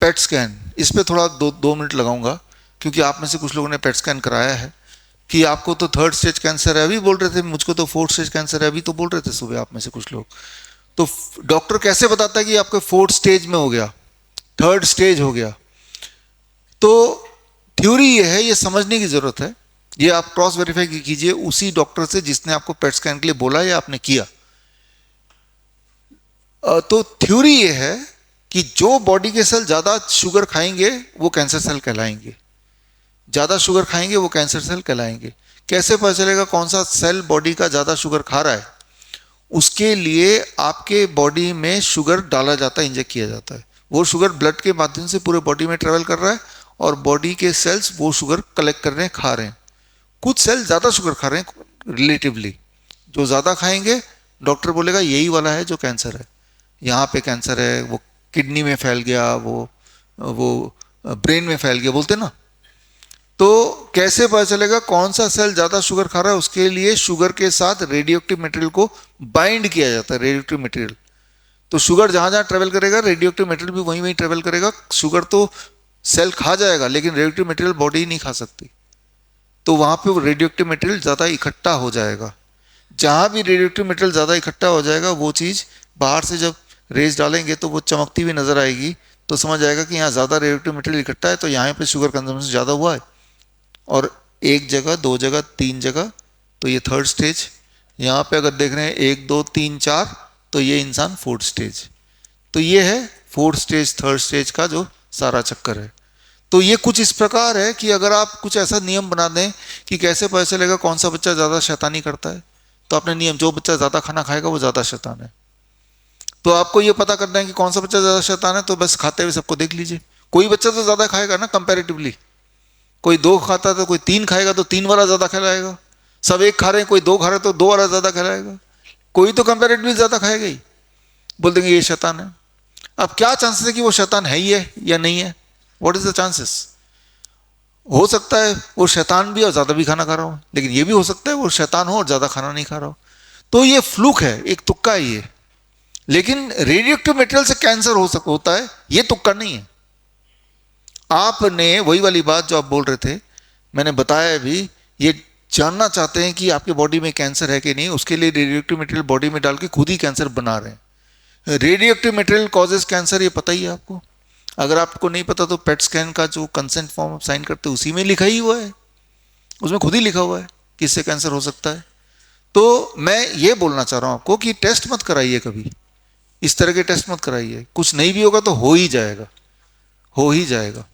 PET scan, इस पे थोड़ा 2 मिनट लगाऊंगा, क्योंकि आप में से कुछ लोगों ने पेट स्कैन कराया है कि आपको तो 3rd स्टेज कैंसर है, अभी बोल रहे थे मुझको तो 4th स्टेज कैंसर है, अभी तो बोल रहे थे सुबह आप में से कुछ लोग। तो डॉक्टर कैसे बताता है कि आपके 4th स्टेज में हो गया, 3rd स्टेज हो गया? तो थ्योरी ये है, ये समझने की जरूरत है, ये आप क्रॉस वेरीफाई कीजिए उसी डॉक्टर से जिसने आपको पेट स्कैन के लिए बोला या आपने किया। तो थ्योरी ये है कि जो बॉडी के सेल ज्यादा शुगर खाएंगे वो कैंसर सेल कहलाएंगे, ज्यादा शुगर खाएंगे वो कैंसर सेल कहलाएंगे। कैसे पता चलेगा कौन सा सेल बॉडी का ज्यादा शुगर खा रहा है? उसके लिए आपके बॉडी में शुगर डाला जाता है, इंजेक्ट किया जाता है, वो शुगर ब्लड के माध्यम से पूरे बॉडी में ट्रेवल कर रहा है और बॉडी के सेल्स वो शुगर कलेक्ट कर रहे हैं, खा रहे हैं। कुछ सेल ज्यादा शुगर खा रहे हैं रिलेटिवली, जो ज्यादा खाएंगे डॉक्टर बोलेगा यही वाला है जो कैंसर है, यहाँ पे कैंसर है, वो किडनी में फैल गया, वो ब्रेन में फैल गया बोलते ना। तो कैसे पता चलेगा कौन सा सेल ज्यादा शुगर खा रहा है? उसके लिए शुगर के साथ रेडियो एक्टिव मटेरियल को बाइंड किया जाता है, रेडियो एक्टिव मटेरियल। तो शुगर जहां जहां ट्रेवल करेगा रेडियो एक्टिव मटेरियल भी वहीं वहीं ट्रेवल करेगा। शुगर तो सेल खा जाएगा लेकिन रेडियो एक्टिव मटेरियल बॉडी नहीं खा सकती, तो वहां पे वो रेडियो एक्टिव मटेरियल ज्यादा इकट्ठा हो जाएगा। जहां भी रेडियो एक्टिव मटेरियल ज्यादा इकट्ठा हो जाएगा वो चीज बाहर से जब रेज डालेंगे तो वो चमकती हुई नजर आएगी, तो समझ आएगा कि यहाँ ज्यादा रेडियो एक्टिव मटेरियल इकट्ठा है, तो यहाँ पे शुगर कंजम्पशन ज्यादा हुआ है। और एक जगह, 2 जगह, 3 जगह, तो ये 3rd स्टेज। यहाँ पे अगर देख रहे हैं 1 2 3 4, तो ये इंसान 4th स्टेज। तो ये है 4th स्टेज 3rd स्टेज का जो सारा चक्कर है। तो ये कुछ इस प्रकार है कि अगर आप कुछ ऐसा नियम बना दें कि कैसे पता चलेगा कौन सा बच्चा ज्यादा शैतानी करता है, तो आपने नियम, जो बच्चा ज्यादा खाना खाएगा वो ज्यादा शैतान है। तो आपको ये पता करना है कि कौन सा बच्चा ज्यादा शैतान है, तो बस खाते हुए सबको देख लीजिए। कोई बच्चा तो ज्यादा खाएगा ना कंपैरेटिवली, कोई 2 खाता है तो कोई 3 खाएगा, तो 3 वाला ज्यादा खिलाएगा। सब 1 खा रहे हैं, कोई 2 खा रहे हैं तो 2 वाला ज्यादा खिलाएगा। कोई तो कंपैरेटिवली ज्यादा खाएगा ही, बोल देंगे ये शैतान है। अब क्या चांसेस है कि वो शैतान है ही है या नहीं है? What is the chances? हो सकता है वो शैतान भी और ज्यादा भी खाना खा रहा हो, लेकिन ये भी हो सकता है वो शैतान हो और ज्यादा खाना नहीं खा रहा हो। तो ये फ्लूक है, एक तुक्का है ये। लेकिन रेडियो एक्टिव मटेरियल से कैंसर होता है, ये तुक्का नहीं है। आपने वही वाली बात जो आप बोल रहे थे, मैंने बताया भी, ये जानना चाहते हैं कि आपके बॉडी में कैंसर है कि नहीं, उसके लिए रेडियो एक्टिव मटेरियल बॉडी में डाल के खुद ही कैंसर बना रहे हैं। Radio active material causes cancer, ये पता ही है आपको। अगर आपको नहीं पता तो पेट स्कैन का जो कंसेंट फॉर्म आप साइन करते हैं उसी में लिखा ही हुआ है, उसमें खुद ही लिखा हुआ है कि इससे कैंसर हो सकता है। तो मैं ये बोलना चाह रहा हूं आपको कि टेस्ट मत कराइए कभी, इस तरह के टेस्ट मत कराइए, कुछ नहीं भी होगा तो हो ही जाएगा, हो ही जाएगा।